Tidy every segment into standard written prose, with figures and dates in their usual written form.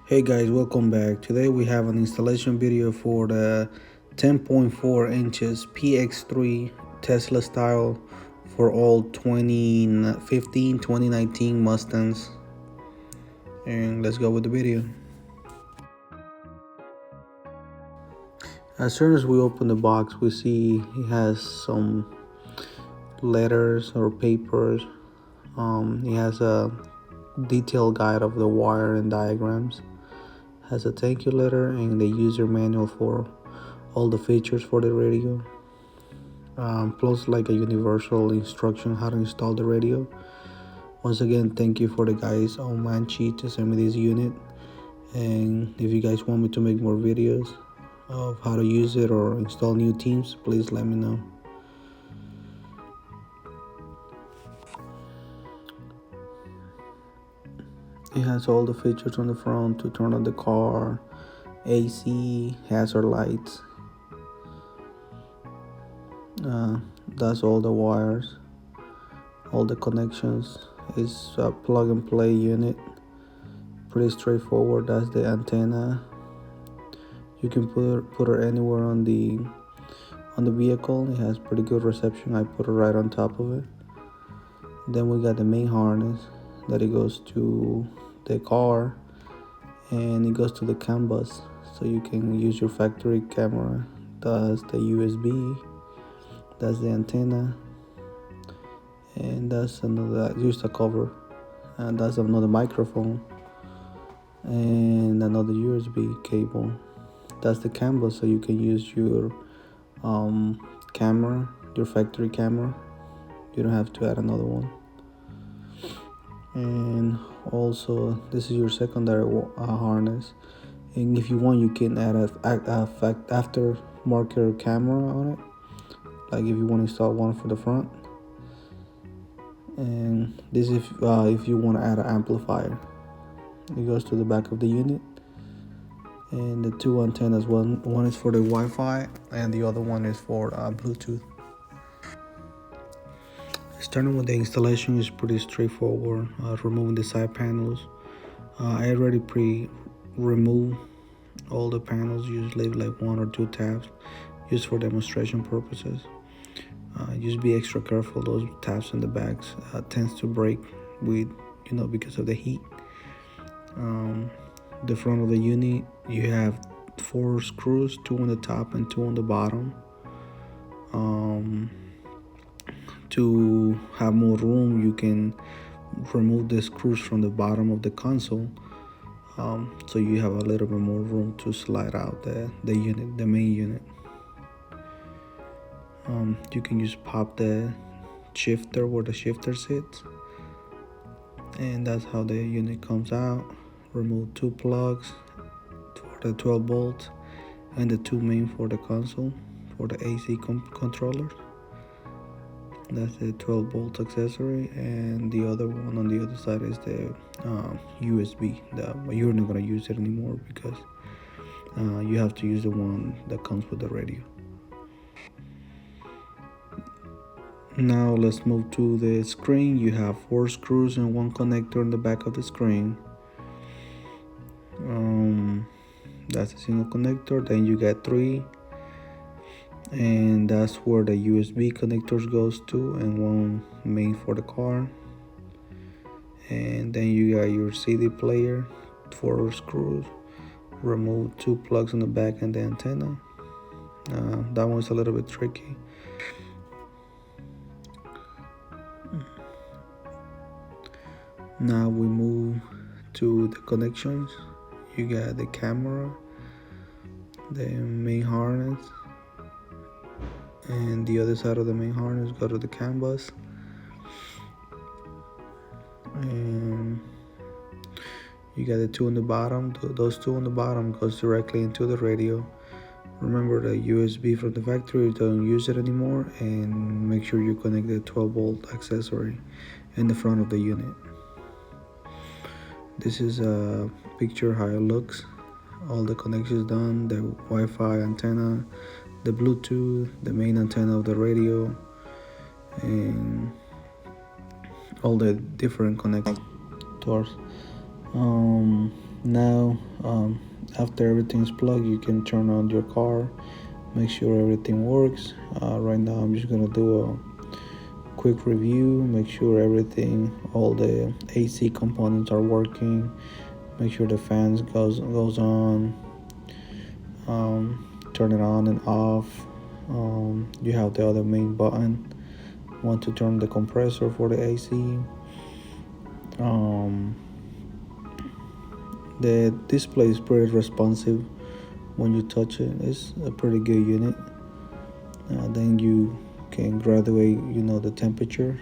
Hey guys, welcome back. Today we have an installation video for the 10.4 inches PX3 Tesla style for all 2015 2019 Mustangs. And let's go with the video. As soon as we open the box, we see it has some letters or papers. It has a detailed guide of the wire and diagrams. Has a thank you letter and the user manual for all the features for the radio, plus like a universal instruction how to install the radio. Once again, thank you for the guys on Manchi to send me this unit, and if you guys want me to make more videos of how to use it or install new teams, please let me know. It has all the features on the front to turn on the car, AC, hazard lights. That's all the wires, all the connections. It's a plug and play unit, pretty straightforward. That's the antenna. You can put her anywhere on the vehicle. It has pretty good reception. I put it right on top of it. Then we got the main harness that it goes to the car, and it goes to the CAN bus, so you can use your factory camera. That's the USB. That's the antenna, and that's another, just a cover, and that's another microphone and another USB cable. That's the CAN bus, so you can use your camera, your factory camera. You don't have to add another one. And also, this is your secondary harness, and if you want, you can add a aftermarket camera on it, like if you want to install one for the front. And this if you want to add an amplifier. It goes to the back of the unit, and the two antennas, one is for the Wi-Fi and the other one is for Bluetooth. Starting with the installation is pretty straightforward. Removing the side panels, I already removed all the panels. Just leave like one or two tabs just for demonstration purposes. Just be extra careful. Those tabs in the backs tends to break with because of the heat. The front of the unit, you have 4 screws, 2 on the top and 2 on the bottom. To have more room, you can remove the screws from the bottom of the console, so you have a little bit more room to slide out the unit, the main unit. You can just pop the shifter where the shifter sits, and that's how the unit comes out. Remove 2 plugs for the 12 volts and the 2 main for the console for the AC controllers. That's the 12 volt accessory, and the other one on the other side is the USB. You're not gonna use it anymore because you have to use the one that comes with the radio. Now let's move to the screen. You have 4 screws and 1 connector in the back of the screen. That's a single connector. Then you got 3, and that's where the USB connectors goes to, and 1 main for the car. And then you got your CD player, 4 screws. Remove 2 plugs in the back and the antenna. That one's a little bit tricky. Now we move to the connections. You got the camera, the main harness, and the other side of the main harness go to the CAN bus. And you got the 2 on the bottom. Those 2 on the bottom goes directly into the radio. Remember the USB from the factory, don't use it anymore, and make sure you connect the 12 volt accessory in the front of the unit. This is a picture how it looks. All the connections done, the Wi-Fi antenna, the Bluetooth, the main antenna of the radio, and all the different connectors. Now, after everything's plugged, you can turn on your car, make sure everything works. Right now, I'm just gonna do a quick review, make sure everything, all the AC components are working, make sure the fans goes on, turn it on and off. You have the other main button. Want to turn the compressor for the AC. Um, the display is pretty responsive when you touch it. It's a pretty good unit. Then you can graduate, the temperature.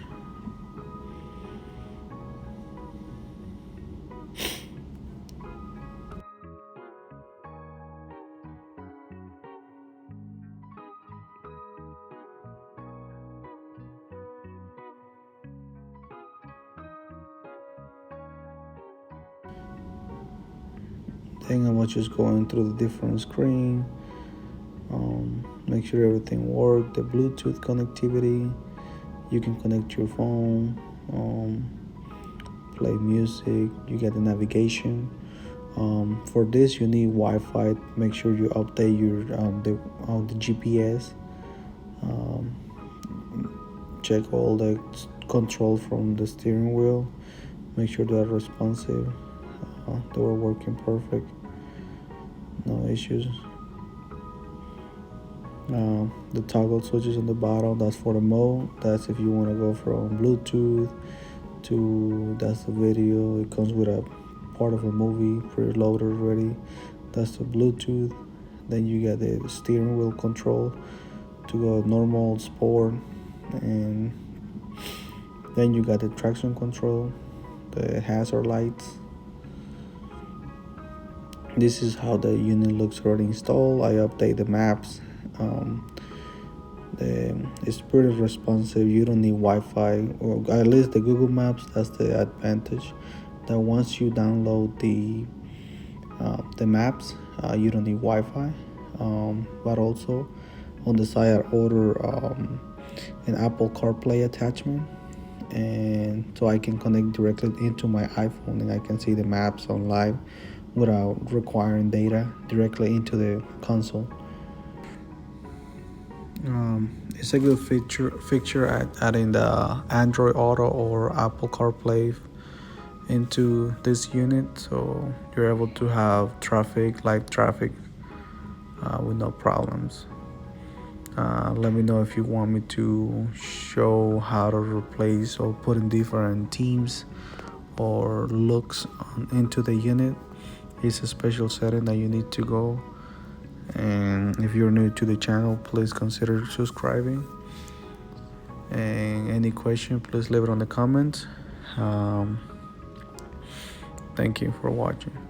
Then I'm just going through the different screen. Make sure everything works. The Bluetooth connectivity. You can connect your phone, play music. You get the navigation. For this, you need Wi-Fi. Make sure you update your the GPS. Um, Check all the control from the steering wheel. Make sure they're responsive. They were working perfect. No issues. The toggle switches on the bottom. That's for the mode. That's if you want to go from Bluetooth to that's the video. It comes with a part of a movie preloaded already. That's the Bluetooth. Then you get the steering wheel control to go normal, sport, and then you got the traction control, the hazard lights. This is how the unit looks already installed. I update the maps. It's pretty responsive. You don't need Wi-Fi, or at least the Google Maps. That's the advantage. That once you download the maps, you don't need Wi-Fi. But also on the side, I order an Apple CarPlay attachment, and so I can connect directly into my iPhone and I can see the maps on live without requiring data directly into the console. It's a good feature at adding the Android Auto or Apple CarPlay into this unit, so you're able to have live traffic, with no problems. Let me know if you want me to show how to replace or put in different themes or looks into the unit. It's a special setting that you need to go. And if you're new to the channel, please consider subscribing. And any question, please leave it on the comments. Thank you for watching.